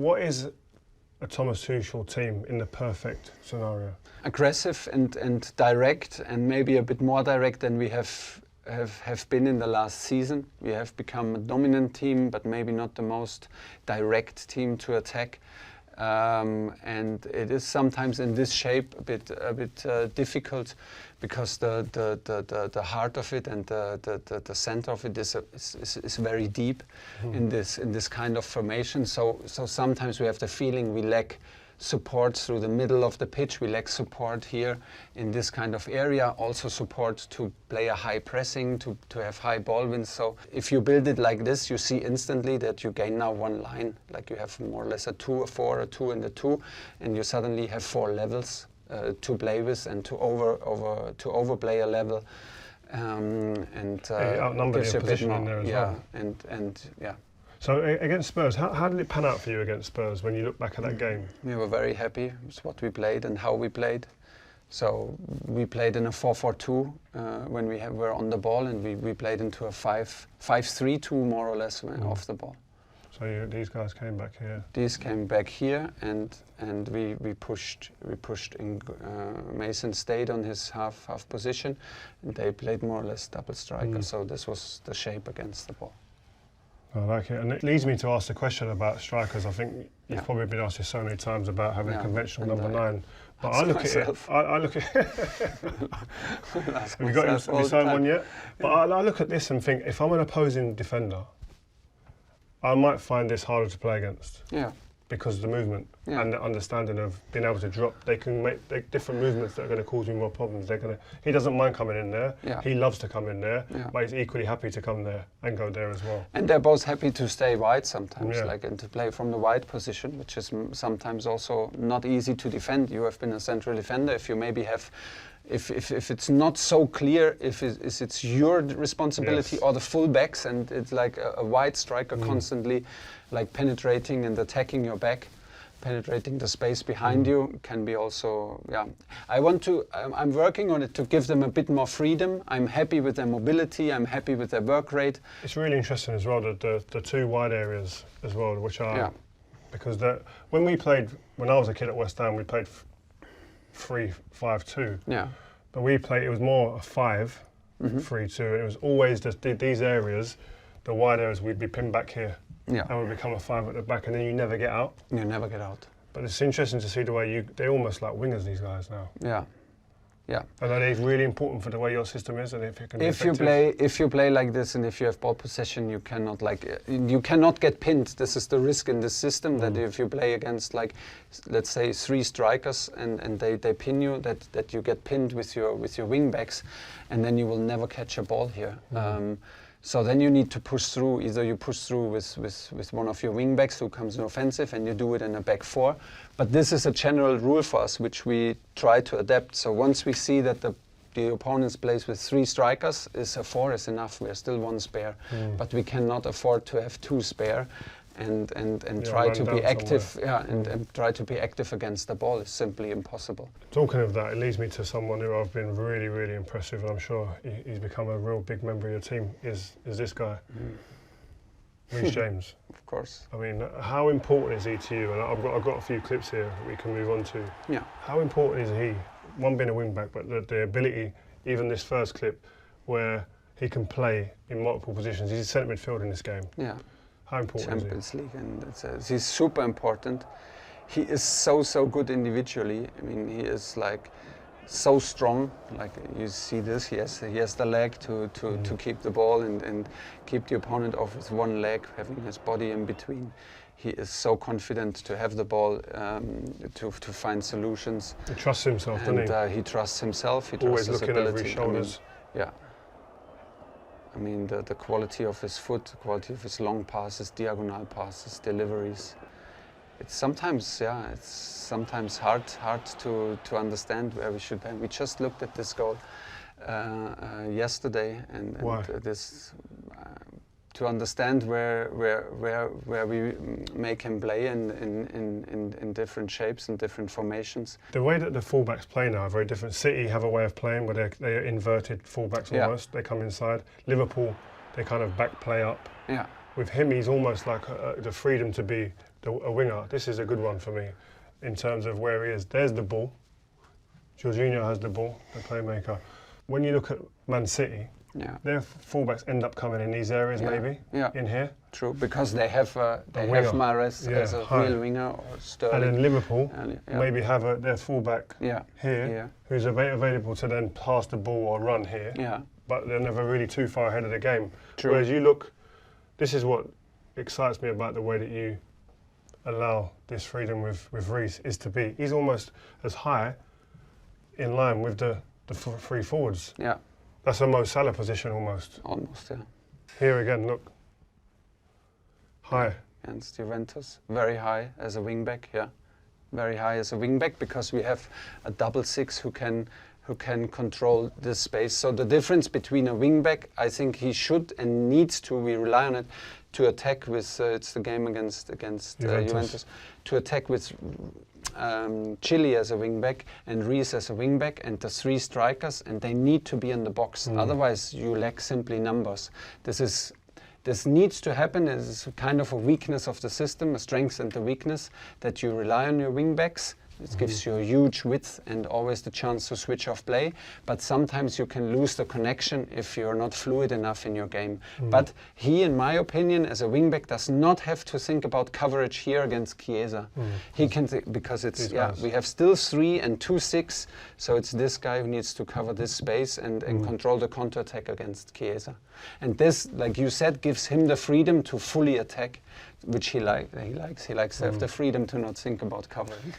What is a Thomas Tuchel team in the perfect scenario? Aggressive and direct, and maybe a bit more direct than we have been in the last season. We have become a dominant team, but maybe not the most direct team to attack. And it is sometimes in this shape a bit difficult, because the heart of it and the center of it is very deep in this kind of formation. So sometimes we have the feeling we lack support through the middle of the pitch. We lack support here in this kind of area. Also support to play a high pressing, to have high ball wins. So if you build it like this, you see instantly that you gain now one line. Like you have more or less a 2, a 4, a 2 and a 2, and you suddenly have 4 levels to play with and to overplay a level. Outnumber your position in there as well. And yeah. So against Spurs, how did it pan out for you against Spurs when you look back at that game? We were very happy with what we played and how we played. So we played in a 4-4-2 when we were on the ball, and we played into a 5-3-2 more or less when off the ball. So these guys came back here. These came back here, and we pushed in. Mason stayed on his half position, and they played more or less double striker. So this was the shape against the ball. I like it, and it leads me to ask the question about strikers. I think you've probably been asked this so many times about having a conventional number 9. But I look at it. I look at. Have you got your signed one yet? But I look at this and think, if I'm an opposing defender, I might find this harder to play against. Yeah. Because of the movement and the understanding of being able to drop. They can make different movements that are going to cause me more problems. He doesn't mind coming in there. Yeah. He loves to come in there, but he's equally happy to come there and go there as well. And they're both happy to stay wide sometimes, and to play from the wide position, which is sometimes also not easy to defend. You have been a central defender. If you maybe have, if it's not so clear if it's your responsibility or the fullbacks, and it's like a wide striker constantly like penetrating and attacking your back, penetrating the space behind you, can be also, I'm working on it to give them a bit more freedom. I'm happy with their mobility, I'm happy with their work rate. It's really interesting as well, the 2 wide areas as well, which are, because when I was a kid at West Ham, we played 3-5-2. Yeah. But it was more a 5-3-2. It was always these areas, the wide areas, we'd be pinned back here. Yeah. And would become a 5 at the back, and then you never get out. You never get out. But it's interesting to see the way they're almost like wingers, these guys now. Yeah. Yeah. And that is really important for the way your system is, and if it can be if you play like this, and if you have ball possession, you cannot get pinned. This is the risk in this system, that if you play against, like, let's say 3 strikers and they pin you, that you get pinned with your wing backs, and then you will never catch a ball here. So then you need to push through. Either you push through with one of your wing backs who comes in offensive, and you do it in a back 4. But this is a general rule for us, which we try to adapt. So once we see that the opponent's plays with 3 strikers, a 4 is enough. We are still 1 spare, but we cannot afford to have 2 spare. And try to be active, and try to be active against the ball is simply impossible. Talking of that, it leads me to someone who I've been really, really impressed with, and I'm sure he's become a real big member of your team, is this guy, Reece James. Of course. I mean, how important is he to you? And I've got a few clips here that we can move on to. Yeah. How important is he? One being a wing back, but the ability, even this first clip, where he can play in multiple positions. He's a centre midfielder in this game. Yeah. How important Champions League, and he's super important. He is so good individually. I mean, he is like so strong. Like you see this, he has the leg to keep the ball and keep the opponent off with one leg, having his body in between. He is so confident to have the ball, to find solutions. He trusts himself, doesn't he? He trusts himself. He always trusts looking his ability. over his shoulders. I mean, the quality of his foot, the quality of his long passes, diagonal passes, deliveries. It's sometimes hard to understand where we should be. We just looked at this goal yesterday, and this to understand where we make him play in different shapes and different formations. The way that the fullbacks play now are very different. City have a way of playing where they're inverted fullbacks almost. They come inside. Liverpool, they kind of back play up. Yeah. With him, he's almost like the freedom to be a winger, this is a good one for me in terms of where he is. There's the ball. Jorginho has the ball, the playmaker. When you look at Man City, their fullbacks end up coming in these areas maybe, in here. True, because they have Mahrez as a real winger or Sterling. And then Liverpool maybe have their fullback here, who's available to then pass the ball or run here. Yeah. But they're never really too far ahead of the game. True. Whereas you look, this is what excites me about the way that you allow this freedom with Reece, is to be, he's almost as high in line with the three forwards. Yeah. That's a Mo Salah position almost. Almost, yeah. Here again, look. High. Against Juventus, very high as a wingback, very high as a wingback, because we have a double six who can control this space. So the difference between a wingback, I think he should and needs to, we rely on it, to attack with, it's the game against Juventus, to attack with Chile as a wingback and Reece as a wingback, and the three strikers, and they need to be in the box. Otherwise you lack simply numbers. This needs to happen. It is kind of a weakness of the system, a strength and a weakness, that you rely on your wingbacks. It gives you a huge width and always the chance to switch off play. But sometimes you can lose the connection if you're not fluid enough in your game. But he, in my opinion, as a wingback, does not have to think about coverage here against Chiesa. He can, because it's, we have still 3 and 2-6. So it's this guy who needs to cover this space and control the counter-attack against Chiesa. And this, like you said, gives him the freedom to fully attack, which he likes. He likes to have the freedom to not think about covering.